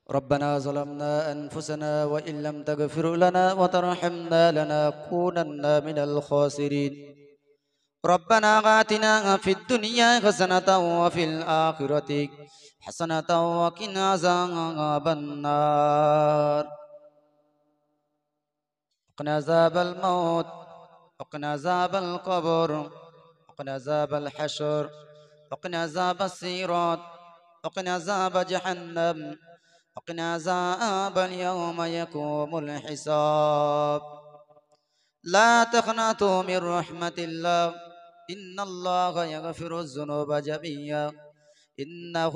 ربنا ظلمنا أنفسنا وإن لم تغفر لنا وترحمنا لنكونن من الخاسرين ربنا آتنا في الدنيا حسنة وفي الآخرة حسنة وقنا عذاب النار وقنا عذاب الموت وقنا عذاب القبر وقنا عذاب الحشر وقنا عذاب الصراط وقنا عذاب جهنم وقنا عذاب اليوم يقوم الحساب لا تقنطوا من رحمة الله إن الله يغفر الذنوب جميعا إنه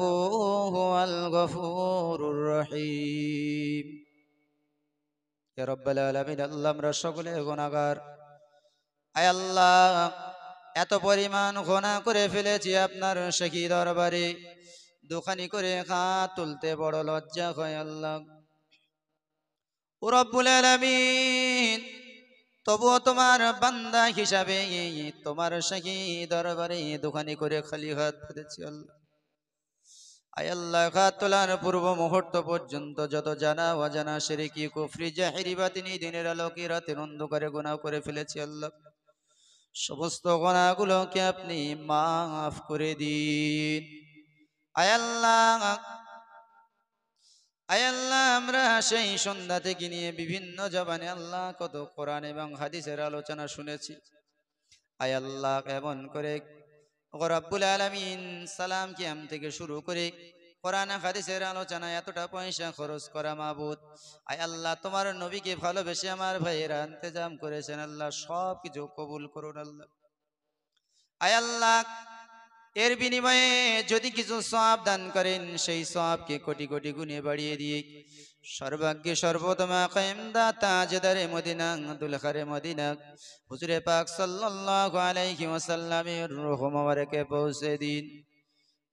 هو الغفور الرحيم يا رب العالمين আল্লাহ আমরা সকলে গুনাহগার আয় আল্লাহ এত পরিমাণ গুনাহ করে ফেলেছি আপনার শাহী দরবারে দুখানি করে হাত তুলতে বড় লজ্জা হয় আল্লাহ ও রব্বুল আলামিন তবুও তোমার বান্দা হিসাবে তোমার শাহী দরবারে দুখানি করে খালি হাত পেতেছি আল্লাহ আয় আল্লাহ হাত তোলার পূর্ব মুহূর্ত পর্যন্ত যত জানা অজানা শিরকি কুফরি জাহিরি বাতিনি দিনের আলোকে রাতের অন্ধকারে গুনাহ করে ফেলেছি আল্লাহ সমস্ত গুনাহগুলোকে আপনি মাফ করে দিন আয় আল্লাহ আয় আল্লাহ আমরা সেই সন্ধ্যা থেকে নিয়ে বিভিন্ন জবানে আল্লাহ কত কোরআন এবং হাদিসের আলোচনা শুনেছি আয় আল্লাহ এমন করে ও রব্বুল আলামিন সালাম কিয়াম থেকে শুরু করে কোরআন হাদিসের আলোচনা এতটা পয়সা খরচ করা মাবুদ আয় আল্লাহ তোমার নবীকে ভালোবেসে আমার ভাইয়েরা ইন্তজাম করেছেন আল্লাহ সব কিছু কবুল করুন আল্লাহ আয় আল্লাহ এর বিনিময়ে যদি কিছু সওয়াব দান করেন সেই সওয়াবকে কোটি কোটি গুণে বাড়িয়ে দিয়ে সর্বাগ্যে সর্বোত্তমা কায়েমদা তাজদারে মদিনা দুলখারে মদিনা হুজুরে পাক সাল্লাল্লাহু আলাইহি ওয়াসাল্লামের রূহ মুবারকে পৌঁছে দিন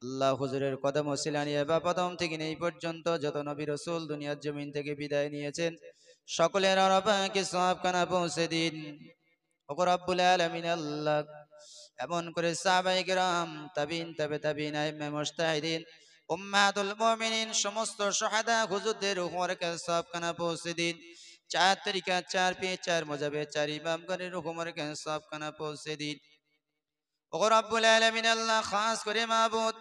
আল্লাহ হুজুরের কদম ওসিলা নিয়ে বা প্রথম থেকে এই পর্যন্ত যত নবী রাসূল দুনিয়ার জমিন থেকে বিদায় নিয়েছেন সকলের রব্বাকে সওয়াব খানা পৌঁছে দিন ওগো রব্বুল আলামিন আল্লাহ এমন করে সাহাবায়ে কেরাম তাবিন তাবে তাবিন আইম্মে মুজতাহিদিন উম্মাতুল মুমিনিন সমস্ত শুহাদা হুজুরদের রূহকে সওয়াব খানা পৌঁছে দিন চার তরিকা চার পে চার মজাবে চার ইমামগণের রূহকে সওয়াব খানা পৌঁছে দিন ওগো রব্বুল আলামিন আল্লাহ খাস করে মাবুদ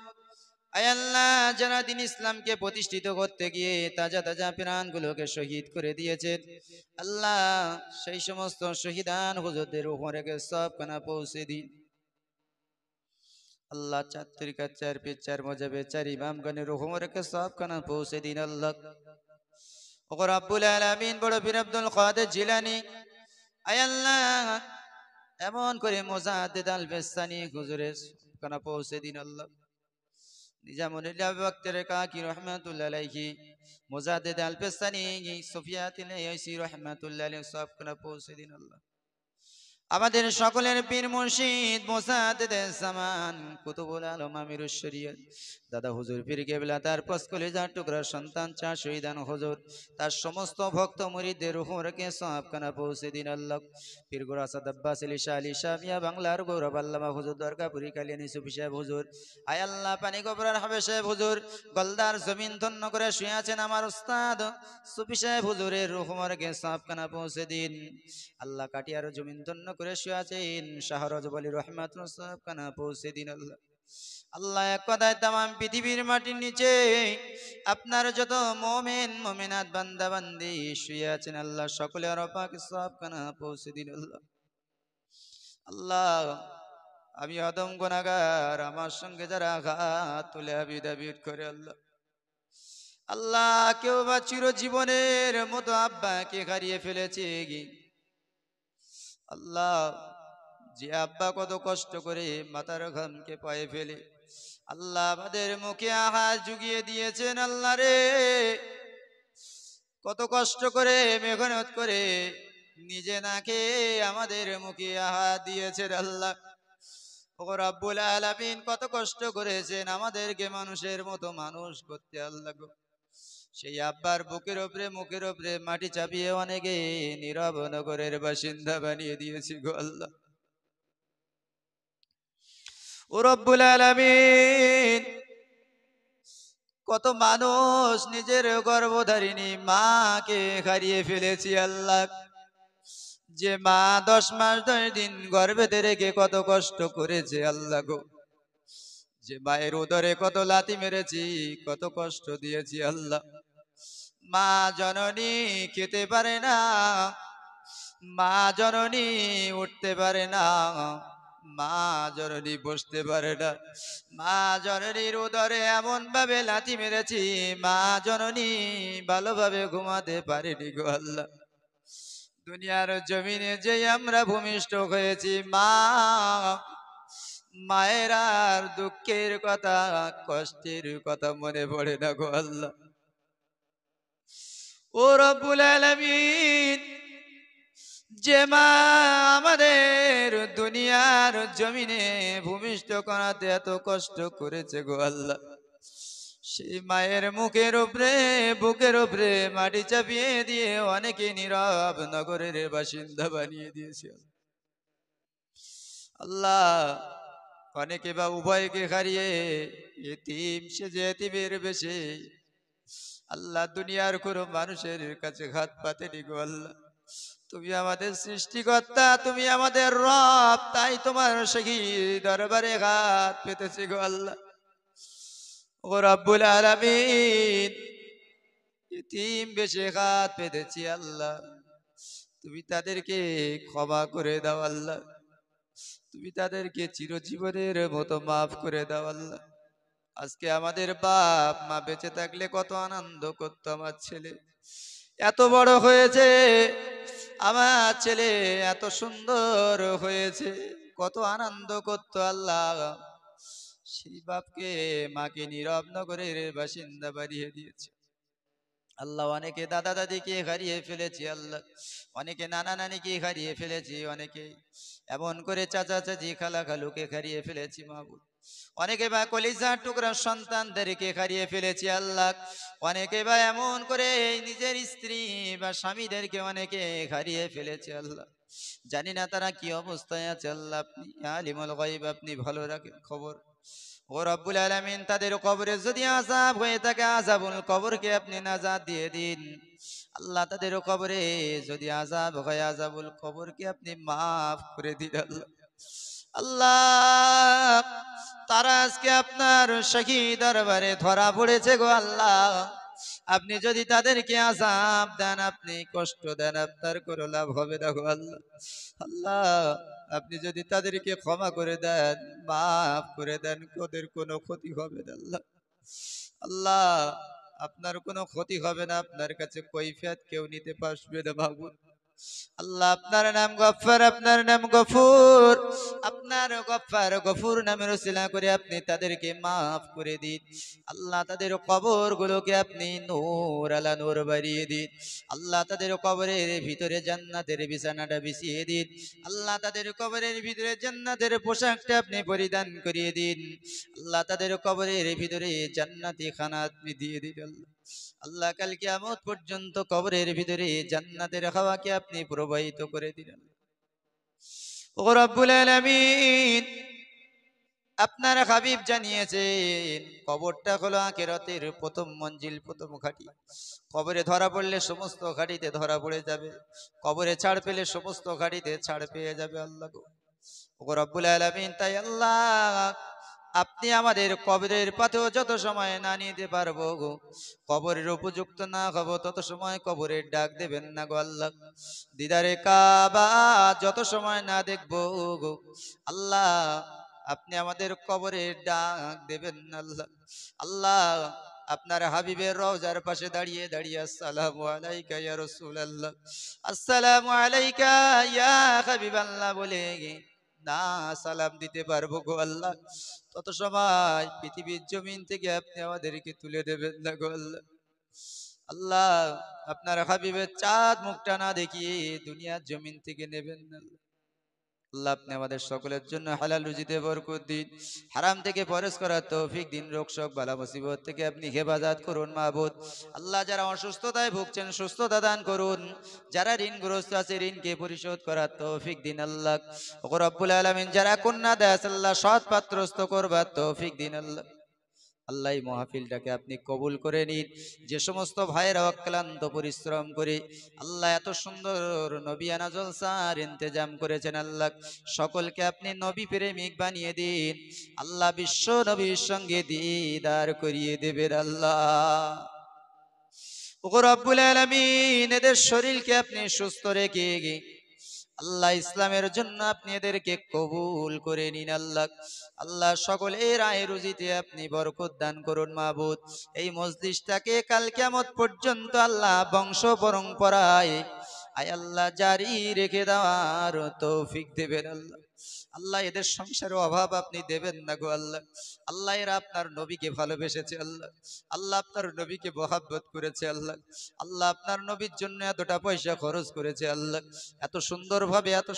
আয় আল্লাহ যারা দিন ইসলামকে প্রতিষ্ঠিত করতে গিয়ে তাজা তাজা প্রাণগুলোকে শহীদ করে দিয়েছেন আল্লাহ সেই সমস্ত শহীদান হুজুরদের রূহকে সওয়াব খানা পৌঁছে দিন আল্লাহ চার তরিকা চার পে চার মজাবে চার ইমামগণের রূহকে সওয়াব খানা পৌঁছে দিন আল্লাহ ওগো রব্বুল আলামিন বড় পীর আব্দুল কাদের জিলানী আয় আল্লাহ এমন করে মুজাদ্দিদ আল বিস্তানি হুজুরের খানা পৌঁছে দিন আল্লাহ নিজামুল্লাহ বক্তের কাকি রহমাতুল্লাহ আলাইহি মুজাদ্দিদ আল বিস্তানি সুফিয়াতুল ইয়াসি রহমাতুল্লাহ আলাইহি সব খানা পৌঁছে দিন আল্লাহ আমাদের সকলের পীর মুর্শিদ মুসাদ্দিদ জামান কুতুবুল আলম আমিরুশ শরিয়ত দাদা হুজুর পীর কেবলা তার পাঁচকলিজার টুকরা সন্তান চার শহীদান হুজুর তার সমস্ত ভক্ত মুরিদদের রূহকে সওয়াব খানা পৌঁছে দিন আল্লাহ পীর গোরা আসাদ আব্বাস আলী শাহ আলী শাহ মিয়া বাংলার গৌরব আল্লামা হুজুর দরগাপুরি কালিয়ানী সুফি সাহেব হুজুর আয় আল্লাহ পানি গোবরার হাবে সাহেব হুজুর গলদার জমিন ধন্য করে শুয়ে আছেন আমার উস্তাদ সুফি সাহেব হুজুরের রূহকে সওয়াব খানা পৌঁছে দিন আল্লাহ কাটিয়ার জমিন ধন্য করে শুয়ে আছেন শাহরজ বলি রহমাতুল্লাহ সওয়াব খানা পৌঁছে দিন আল্লাহ আল্লাহ এক কথায় তামাম পৃথিবীর মাটির নিচে আপনার যত মুমিন মুমিনাত বান্দা বান্দি শুয়ে আছেন আল্লাহ সকলে আর পাকে সওয়াব খানা পৌঁছে দিন আল্লাহ আল্লাহ আমি আদম গুনাহগার আমার সঙ্গে যারা হাত তুলে আবিদ করে আল্লাহ আল্লাহ কেউ বা চিরজীবনের মতো আব্বাকে হারিয়ে ফেলেছে আল্লাহ যে আব্বা কত কষ্ট করে মাথার ঘামকে পায়ে ফেলে আল্লাহ আমাদের মুখে আহার জুগিয়ে দিয়েছেন আল্লাহ রে কত কষ্ট করে মেহনত করে নিজে না খেয়ে আমাদের মুখে আহার দিয়েছেন আল্লাহ ও রব্বুল আলামিন কত কষ্ট করেছেন আমাদেরকে মানুষের মতো মানুষ করতে আল্লাহ গো সেই আব্বার বুকের উপরে মুখের উপরে মাটি চাপিয়ে অনেকে নীরব নগরের বাসিন্দা বানিয়ে দিয়েছি গো আল্লাহ ও রব্বুল আলামিন কত মানুষ নিজের গর্ভধারিণী মাকে হারিয়ে ফেলেছি আল্লাহ। যে মা 10 মাস 10 দিন গর্ভেতে রেখে কত কষ্ট করেছে আল্লাহ গো, যে মায়ের উদরে কত লাথি মেরেছি, কত কষ্ট দিয়েছি আল্লাহ। মা জননী খেতে পারে না, মা জননী উঠতে পারে না, মা জননী বসতে পারে না, মা জননীর উদরে এমন ভাবে লাথি মেরেছি, মা জননী ভালোভাবে ঘুমাতে পারেনি গো আল্লাহ। দুনিয়ার জমিনে যে আমরা ভূমিষ্ঠ হয়েছি, মা মায়ের আর দুঃখের কথা কষ্টের কথা মনে পড়ে না গো আল্লাহ। ও রব্বুল আলামিন, যে মা আমাদের দুনিয়ার জমিনে ভূমিষ্ঠ করাতে এত কষ্ট করেছে গো আল্লাহ, সেই মায়ের মুখের উপরে বুকের উপরে মাটি চাপিয়ে দিয়ে অনেকে নীরব নগরের বাসিন্দা বানিয়ে দিয়েছে আল্লাহ। অনেকে বা উভয়কে হারিয়ে এতিম সেজে এতিমের বেশে আল্লাহ দুনিয়ার কোনো মানুষের কাছে হাত পাতেনি গো আল্লাহ। তুমি আমাদের সৃষ্টিকর্তা, তুমি আমাদের রব, তাই তোমার সেই দরবারে হাত পেতেছি গো আল্লাহ। ও রব্বুল আলামিন, এতিম বেশে হাত পেতেছি আল্লাহ, তুমি তাদেরকে ক্ষমা করে দাও আল্লাহ, তুমি তাদেরকে চিরজীবনের মতো মাফ করে দাও আল্লাহ। আজকে আমাদের বাপ মা বেঁচে থাকলে কত আনন্দ করতো, আমার ছেলে এত বড় হয়েছে, আমার ছেলে এত সুন্দর হয়েছে, কত আনন্দ করতো আল্লাহ। সেই বাপকে মাকে নীরব নগরের বাসিন্দা বানিয়ে দিয়েছে আল্লাহ। অনেকে দাদা দাদিকে হারিয়ে ফেলেছি আল্লাহ, অনেকে নানা নানিকে হারিয়ে ফেলেছি, অনেকে এমন করে চাচা চাচি খালা খালুকে হারিয়ে ফেলেছি মাহবুব। অনেকে বা কলিজার টুকরা সন্তানদেরকে হারিয়ে ফেলেছি আল্লাহ। অনেকে বা এমন করে নিজের স্ত্রী বা স্বামীদেরকে অনেকে হারিয়ে ফেলেছে আল্লাহ। জানি না তারা কি অবস্থায় আছে আল্লাহ, আপনি আলিমুল গায়ব, আপনি ভালো রাখেন খবর। ও রব্বুল আলামিন, তাদের কবরে যদি আযাব হয়ে থাকে, আযাবুল কবরকে আপনি নাজাত দিয়ে দিন আল্লাহ। তাদের কবরে যদি আযাব হয়, আযাবুল কবরকে আপনি মাফ করে দিন আল্লাহ। আল্লাহ, তারা আজকে আপনার সখী দরবারে ধরা পড়েছে গো আল্লাহ। আপনি যদি তাদেরকে আযাব দেন, আপনি কষ্ট দেন, আপনার কোনো লাভ হবে না গো আল্লাহ। আল্লাহ, আপনি যদি তাদেরকে ক্ষমা করে দেন, মাফ করে দেন, ওদের কোনো ক্ষতি হবে না আল্লাহ। আল্লাহ, আপনার কোনো ক্ষতি হবে না, আপনার কাছে কৈফিয়ত কেউ নিতে পারবে না মাহবুব। আল্লাহ, আপনার নাম গফফার, আপনার নাম গফুর, আপনার গফফার গফুর নামের উসিলা করে আপনি তাদেরকে মাফ করে দিন আল্লাহ। তাদের কবর গুলোকে আপনি নূর আলা নূর বাড়িয়ে দিন আল্লাহ। তাদের কবরের ভিতরে জান্নাতের বিছানাটা বিছিয়ে দিন আল্লাহ। তাদের কবরের ভিতরে জান্নাতের পোশাকটা আপনি পরিধান করিয়ে দিন আল্লাহ। তাদের কবরের ভিতরে জান্নাতি খানা আপনি দিয়ে দিন আল্লাহ। আল্লাহ, কাল কিয়ামত পর্যন্ত কবরের ভিতরে জান্নাতের হাওয়াকে আপনি প্রবাহিত করে দিলেন। ও রব্বুল আলামিন, আপনার হাবিব জানিয়েছেন কবরটা হলো আখিরাতের প্রথম মঞ্জিল, প্রথম ঘাঁটি। কবরে ধরা পড়লে সমস্ত ঘাঁটিতে ধরা পড়ে যাবে, কবরে ছাড় পেলে সমস্ত ঘাঁটিতে ছাড় পেয়ে যাবে আল্লাহ গো। ও রব্বুল আলামিন, তাই আল্লাহ, আপনি আমাদের কবরের পথেও যত সময় না নিতে পারবো গো, কবরের উপযুক্ত না হব, তত সময় কবরের ডাক দেবেন না গো আল্লাহ। দিদারে কাবা যত সময় না দেখবো গো আল্লাহ, আপনি আমাদের কবরের ডাক দেবেন না আল্লাহ। আল্লাহ, আপনার হাবিবের রওজার পাশে দাঁড়িয়ে দাঁড়িয়ে আসসালামু আলাইকা ইয়া রাসূলুল্লাহ, আসসালামু আলাইকা ইয়া হাবিবাল্লাহ বলে না সালাম দিতে পারবো গো আল্লাহ, তত সময় পৃথিবীর জমিন থেকে আপনি আমাদেরকে তুলে দেবেন না গো আল্লাহ। আল্লাহ, আপনার হাবিবের চাঁদ মুখটা না দেখিয়ে দুনিয়ার জমিন থেকে নেবেন না আল্লাহ। আপনি আমাদের সকলের জন্য হালাল রুজিতে বরকত দিন, হারাম থেকে পরহেজ করার তৌফিক দিন, রোগ শোক বালা মুসিবত থেকে আপনি হেফাজত করুন মাবুদ। আল্লাহ, যারা অসুস্থতায় ভুগছেন সুস্থতা দান করুন, যারা ঋণগ্রস্ত আছে ঋণকে পরিশোধ করার তৌফিক দিন আল্লাহ। ও রব্বুল আলামিন, যারা কন্যা দেয় আল্লাহ সৎ পাত্রস্থ করবার তৌফিক দিন আল্লাহ। আল্লাহ এই মাহফিলটাকে আপনি কবুল করে নিন। যে সমস্ত ভাইয়েরা অক্লান্ত পরিশ্রম করে আল্লাহ এত সুন্দর নবিয়ানা জলসার ইন্তজাম করেছেন, আল্লাহ সকলকে আপনি নবী প্রেমিক বানিয়ে দিন। আল্লাহ বিশ্ব নবীর সঙ্গে দিদার করিয়ে দেবেন। আল্লাহ ওগো রব্বুল আলামিন, এদের শরীরকে আপনি সুস্থ রেখে আল্লাহ ইসলামের জন্য আপনি এদেরকে কবুল করে নিন। আল্লাহ আল্লাহ সকলের আয় রুজিতে আপনি বরকত দান করুন মাবুদ। এই মজলিসটাকে কাল কিয়ামত পর্যন্ত আল্লাহ বংশ পরম্পরায় আয় আল্লাহ জারি রেখে দেওয়ার তৌফিক দেবেন। আল্লাহ আল্লাহ এদের সংসারে অভাব আপনি দেবেন না গো আল্লাহ। আল্লাহ এরা আপনার নবীকে ভালোবেসেছে আল্লাহ। আল্লাহ আপনার নবীকে মহাব্বত করেছে আল্লাহ। আল্লাহ আপনার নবীর জন্য এতটা পয়সা খরচ করেছে আল্লাহ। এত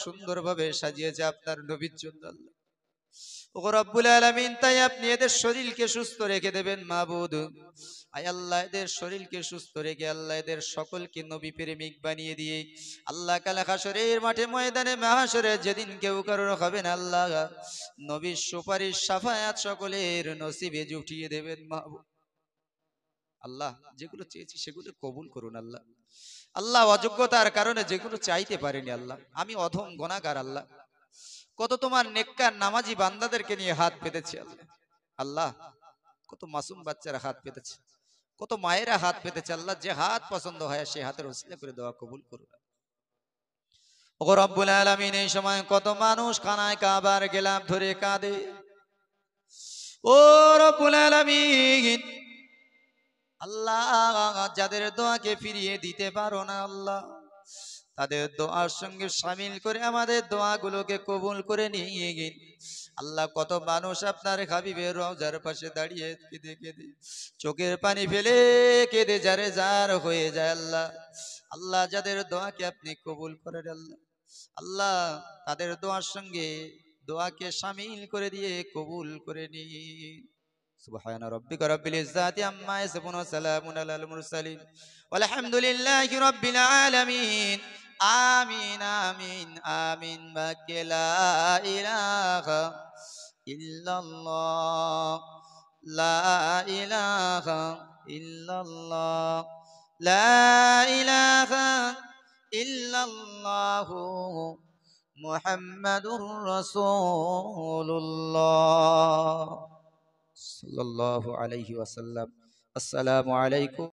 সুন্দরভাবে সাজিয়েছে আপনার নবীর জন্য আল্লাহ। ওগো রব্বুল আলামিন, তাই আপনি এদের শরীরকে সুস্থ রেখে দেবেন মাবুদ। আয় আল্লাহ এদের শরীরকে সুস্থ রেখে আল্লাহ এদের সকলকে নবী প্রেমিক বানিয়ে দিয়ে আল্লাহ কাল হাসরের মাঠে ময়দানে মাহশরে যেদিন কেউ কারোর হবে না আল্লাহ, নবীর সুপারিশ শাফায়াত সকলের নসিবে জুটিয়ে দেবেন মাবুদ। আল্লাহ যেগুলো চেয়েছি সেগুলো কবুল করুন আল্লাহ। আল্লাহ অযোগ্যতার কারণে যেগুলো চাইতে পারিনি আল্লাহ, আমি অধম গুনাহগার আল্লাহ। কত তোমার নেককার নামাজি বান্দাদেরকে নিয়ে হাত পেতেছি আল্লাহ। আল্লাহ কত মাসুম বাচ্চারা হাত পেতেছে, কত মায়েরা হাত পেতেছে আল্লাহ। যে হাত পছন্দ হয় সে হাতের ওসিলা করে দেওয়া কবুল করুন। ওগো রব্বুল আলামিন, এই সময় কত মানুষ খানায় কাবার গেলাম ধরে কাঁদে। ও রব্বুল আলামিন, আল্লাহ যাদের দোয়াকে ফিরিয়ে দিতে পারো না আল্লাহ, তাদের দোয়ার সঙ্গে শামিল করে আমাদের দোয়াগুলোকে কবুল করে নিয়ে গিন। আল্লাহ কত মানুষ আপনার হাবিবের রওজার পাশে দাঁড়িয়ে কেঁদে কেঁদে চোখের পানি ফেলে কেঁদে যারে যার হয়ে যায় আল্লাহ। আল্লাহ যাদের দোয়াকে আপনি কবুল করেন আল্লাহ, আল্লাহ তাদের দোয়ার সঙ্গে দোয়াকে শামিল করে দিয়ে কবুল করে নিন। سبحان ربك رب العزة عما يصفون وسلام على المرسلين والحمد لله رب العالمين آمين آمين آمين بك لا إله إلا الله لا إله إلا الله لا إله إلا الله محمد رسول الله صلى الله عليه وسلم. السلام عليكم.